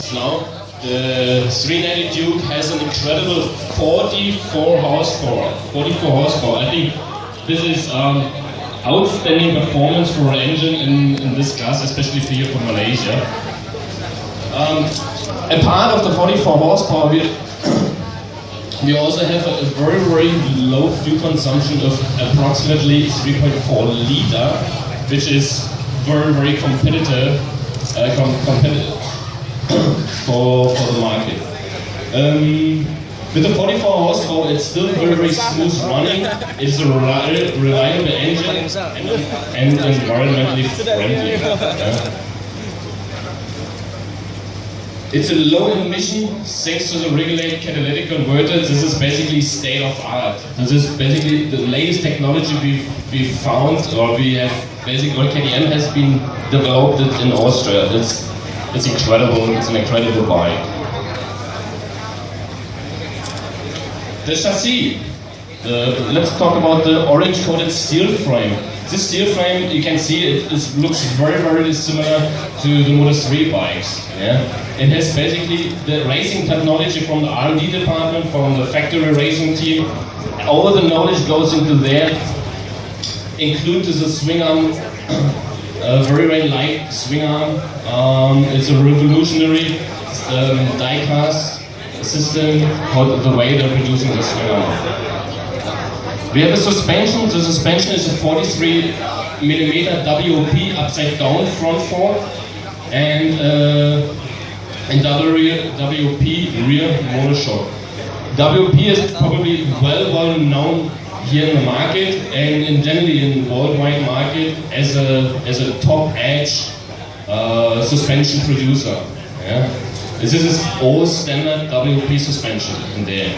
Now, the 390 Duke has an incredible 44 horsepower. 44 horsepower. I think this is outstanding performance for an engine in this class, especially for here from Malaysia. A part of the 44 horsepower, we also have a very, very low fuel consumption of approximately 3.4 liter, which is very, very competitive. For the market. With the 44 horsepower, it's still very, very smooth running. It's a reliable engine and environmentally friendly. It's a low emission thanks to the regulated catalytic converter. This is basically state of art. This is basically the latest technology we found, or we have basically, KTM has been developed it in Austria. It's incredible, it's an incredible bike. The chassis. Let's talk about the orange coated steel frame. This steel frame, you can see it looks very, very similar to the Motor 3 bikes. Yeah? It has basically the racing technology from the R&D department, from the factory racing team. All the knowledge goes into there, including the swing arm. A very, very light swing arm. It's a revolutionary die-cast system, the way they're producing the swing arm. We have a suspension. The suspension is a 43mm WP upside down front fork and WP rear motor shock. WP is probably well known here in the market and generally in worldwide market as a top edge suspension producer. Yeah? This is all standard WP suspension in there.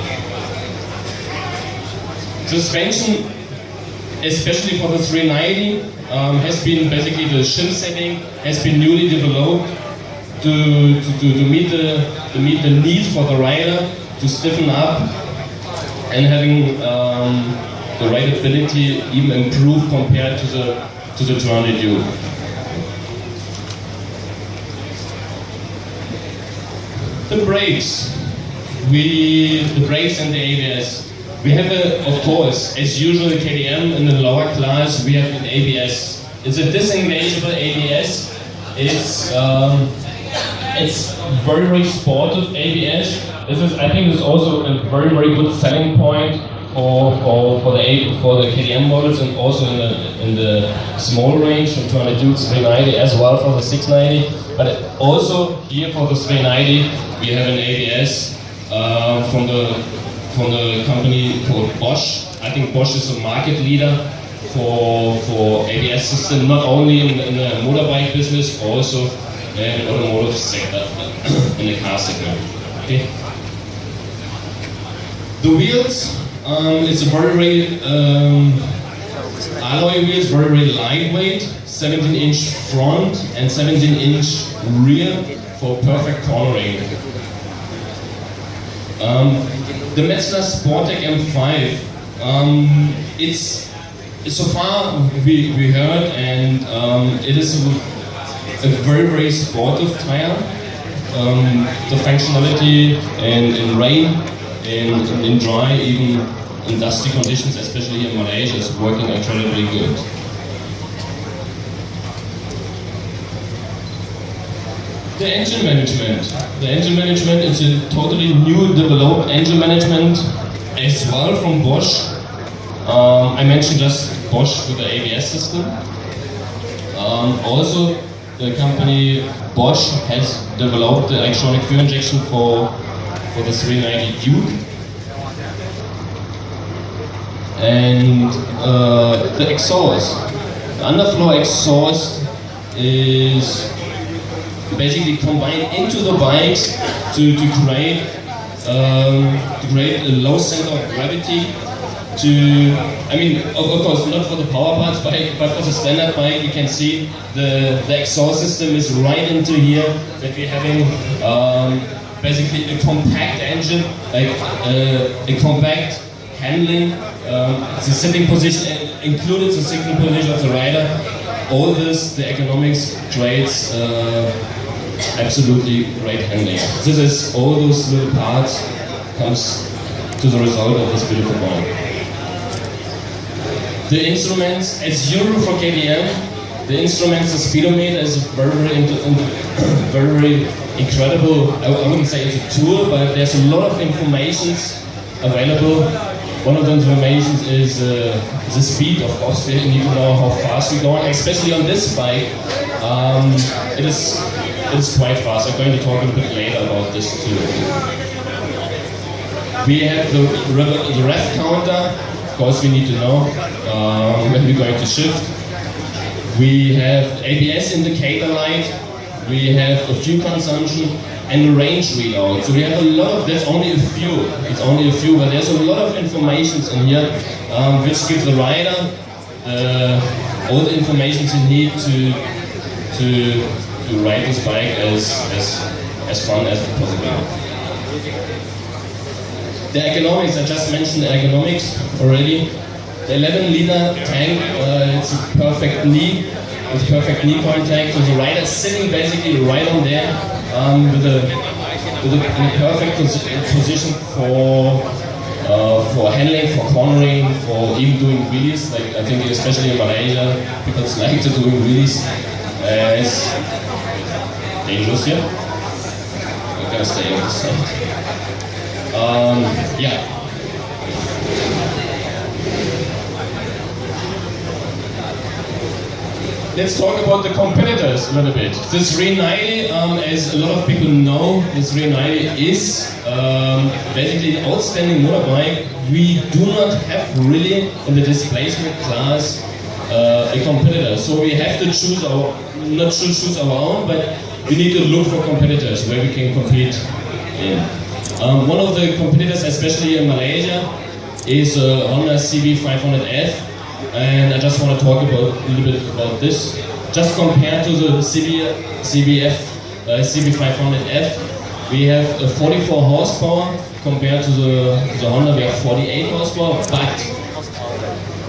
Suspension, especially for the 390, has been basically the shim setting has been newly developed to meet the need for the rider to stiffen up and having the rideability even improve compared to the 200 Duke. The brakes. The brakes and the ABS. We have of course, as usual in KTM in the lower class, we have an ABS. It's a disengageable ABS. It's very, very sportive ABS. I think this is also a very, very good selling point for the KTM models and also in the small range from 200 Duke 390 as well for the 690. But also here for the 390 we have an ABS from the company called Bosch. I think Bosch is a market leader for ABS system, not only in the motorbike business, also in automotive sector, in the car segment. Okay. The wheels, it's a very alloy wheels, very lightweight, 17-inch front and 17-inch rear for perfect cornering. The Metzler Sportec M5, it's so far we heard, and it is a very, very sportive tire. The functionality in rain, in dry, even in dusty conditions, especially here in Malaysia, is working incredibly good. The engine management. The engine management is a totally new developed engine management as well from Bosch. I mentioned just Bosch with the ABS system. Also, the company Bosch has developed the electronic fuel injection for the 390 Duke. And the exhaust. The underfloor exhaust is basically combined into the bikes to create a low center of gravity. Of course, not for the power parts bike, but for the standard bike, you can see the exhaust system is right into here. That we're having basically a compact engine, like a compact handling. The sitting position included the sitting position of the rider. All this, the economics creates absolutely great handling. This is all those little parts comes to the result of this beautiful bike. The instruments, as usual for KTM, the instruments, the speedometer is very incredible. I wouldn't say it's a tool, but there's a lot of information available. One of the information is the speed. Of course, you need to know how fast we're going, especially on this bike. It is quite fast. I'm going to talk a bit later about this too. We have the rev counter. Of course, we need to know when we're going to shift. We have ABS indicator light. We have a fuel consumption and a range readout. So we have a lot of, that's only a few. It's only a few, but there's a lot of information in here which gives the rider all the information you need to ride this bike as fun as possible. The ergonomics, I just mentioned the ergonomics already. The 11-liter tank, it's a perfect knee, with perfect knee contact. So the rider is sitting basically right on there in a perfect position for handling, for cornering, for even doing wheelies. Like I think especially in Malaysia, people like to do wheelies. It's dangerous here. I'm gonna stay on this side. Yeah. Let's talk about the competitors a little bit. The 390, as a lot of people know, the 390 is basically an outstanding motorbike. We do not have really in the displacement class a competitor. So we have to choose our, not choose our own, but we need to look for competitors where we can compete in. One of the competitors, especially in Malaysia, is Honda CB500F. And I just want to talk about a little bit about this. Just compared to the CB500F, we have 44 horsepower. Compared to the Honda, we have 48 horsepower. But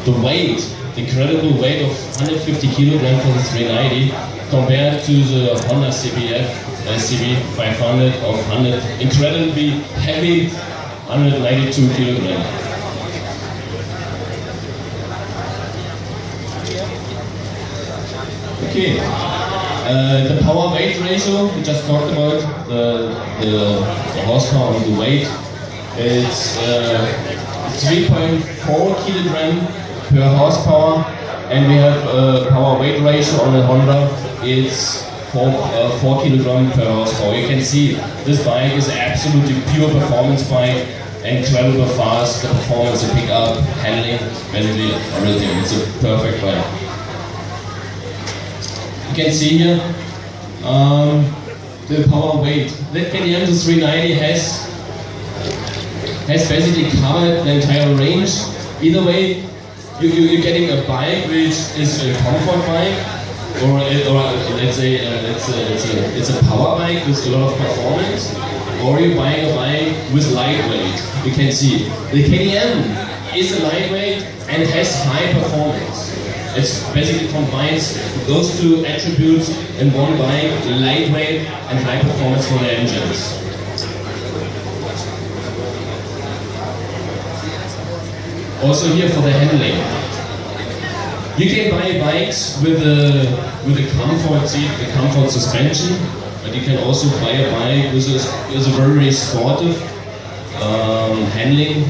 the weight, the incredible weight of 150 kilograms for the 390, compared to the Honda CB500 of 100, incredibly heavy, 192 kilograms. Okay, the power weight ratio, we just talked about the horsepower and the weight. It's 3.4 kilogram per horsepower, and we have a power weight ratio on the Honda. It's 4 kilogram per horsepower. You can see this bike is absolutely pure performance bike, incredible fast, the performance, the pickup, handling, basically everything. It's a perfect bike. You can see here the power weight. The KTM 390 has basically covered the entire range. Either way, you're getting a bike which is a comfort bike, or let's say it's a power bike with a lot of performance, or you're buying a bike with lightweight. You can see the KTM is a lightweight and has high performance. It basically combines those two attributes in one bike, lightweight and high performance for the engines. Also here for the handling. You can buy bikes with a comfort seat, a comfort suspension, but you can also buy a bike with a very sportive handling,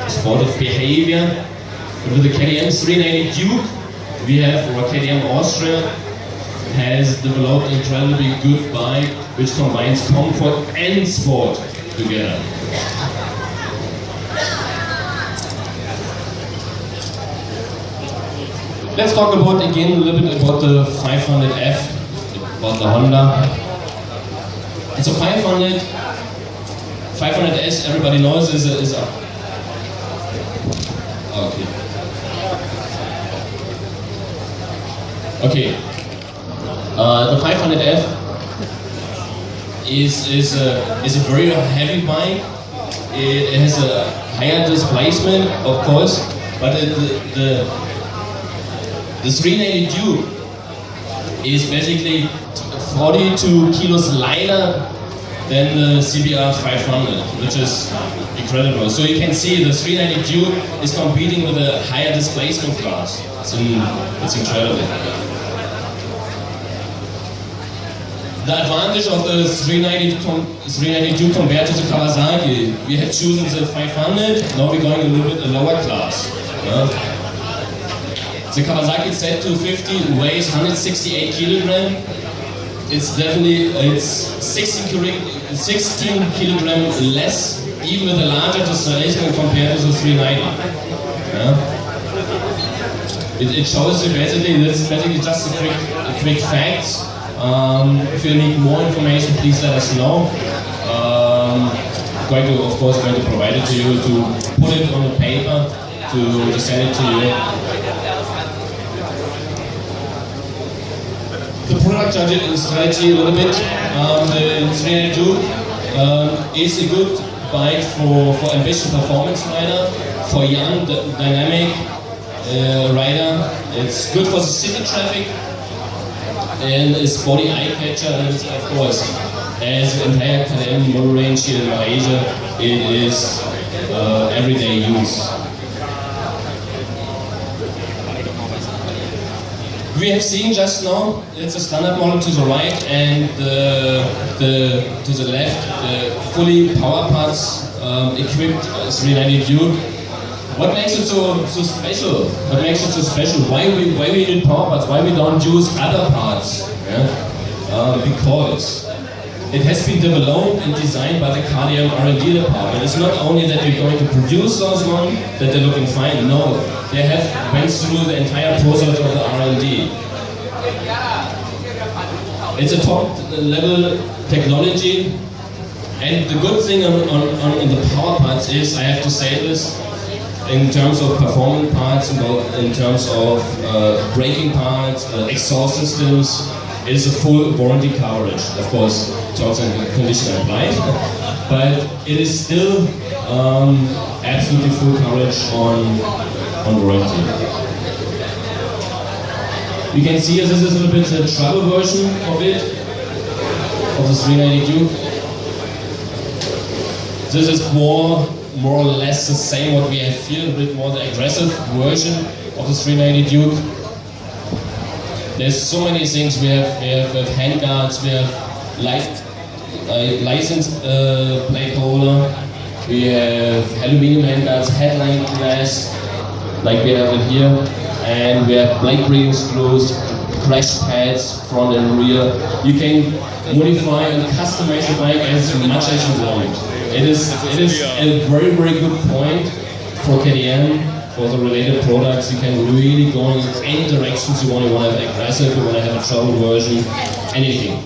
sportive behavior. With the KTM 390 Duke, we have, or KTM Austria has developed an incredibly good bike which combines comfort and sport together. Let's talk about again a little bit about the 500F, about the Honda. It's a 500S, everybody knows is a Okay. The 500F is a very heavy bike. It has a higher displacement, of course, but the 390 Duke is basically 42 kilos lighter than the CBR 500, which is incredible. So you can see the 390 Duke is competing with a higher displacement class. It's incredible. The advantage of the 390 Duke compared to the Kawasaki, we have chosen the 500, now we're going a little bit a lower class. The Kawasaki Z250 weighs 168 kilogram. It's 16 kilogram less, even with a larger displacement compared to the 390. It shows you basically, that's basically just a quick fact. If you need more information, please let us know. Of course, going to provide it to you, to put it on the paper, to send it to you. The product strategy a little bit. The 390 Duke is a good bike for ambitious performance rider, for young, dynamic rider. It's good for the city traffic, and it's body eye catcher, and of course, as the entire KTM model range here in Malaysia, it is everyday use. We have seen just now, it's a standard model to the right, and to the left, the fully power parts equipped 390 Duke. What makes it so special? What makes it so special? Why we need power parts? Why we don't use other parts? Because it has been developed and designed by the KTM R&D department. It's not only that we're going to produce those ones, that they're looking fine. No, they have went through the entire process of the R&D. It's a top-level technology, and the good thing on the power parts is, I have to say this, in terms of performance parts, in terms of braking parts, exhaust systems, it is a full warranty coverage. Of course, terms and conditions are applied, but it is still absolutely full coverage on warranty. You can see this is a little bit the travel version of it, of the 390 Duke. This is more or less the same what we have here, a bit more the aggressive version of the 390 Duke. There's so many things. We have handguards, we have license plate holder, we have aluminium handguards, headline glass, like we have it here, and we have blade breathing screws, crash pads, front and rear. You can modify and customize the bike as much as you want. It is a very good point for KTM, for the related products. You can really go in any directions you want. You want to have aggressive, you want to have a travel version, anything.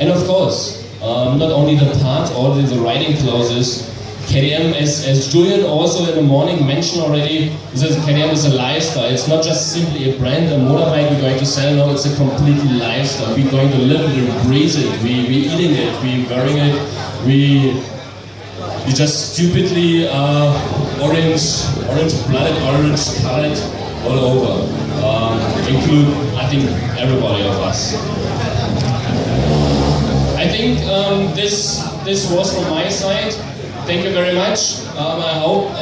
And of course, not only the parts, also the riding clothes. KTM, as Julian also in the morning mentioned already, KTM is a lifestyle. It's not just simply a brand, a motorbike we're going to sell. No, it's a completely lifestyle. We're going to live it, we breathe it, we're eating it, we're wearing it, we just stupidly orange-blooded, orange-colored all over. Include, I think, everybody of us. I think this was from my side. Thank you very much. I hope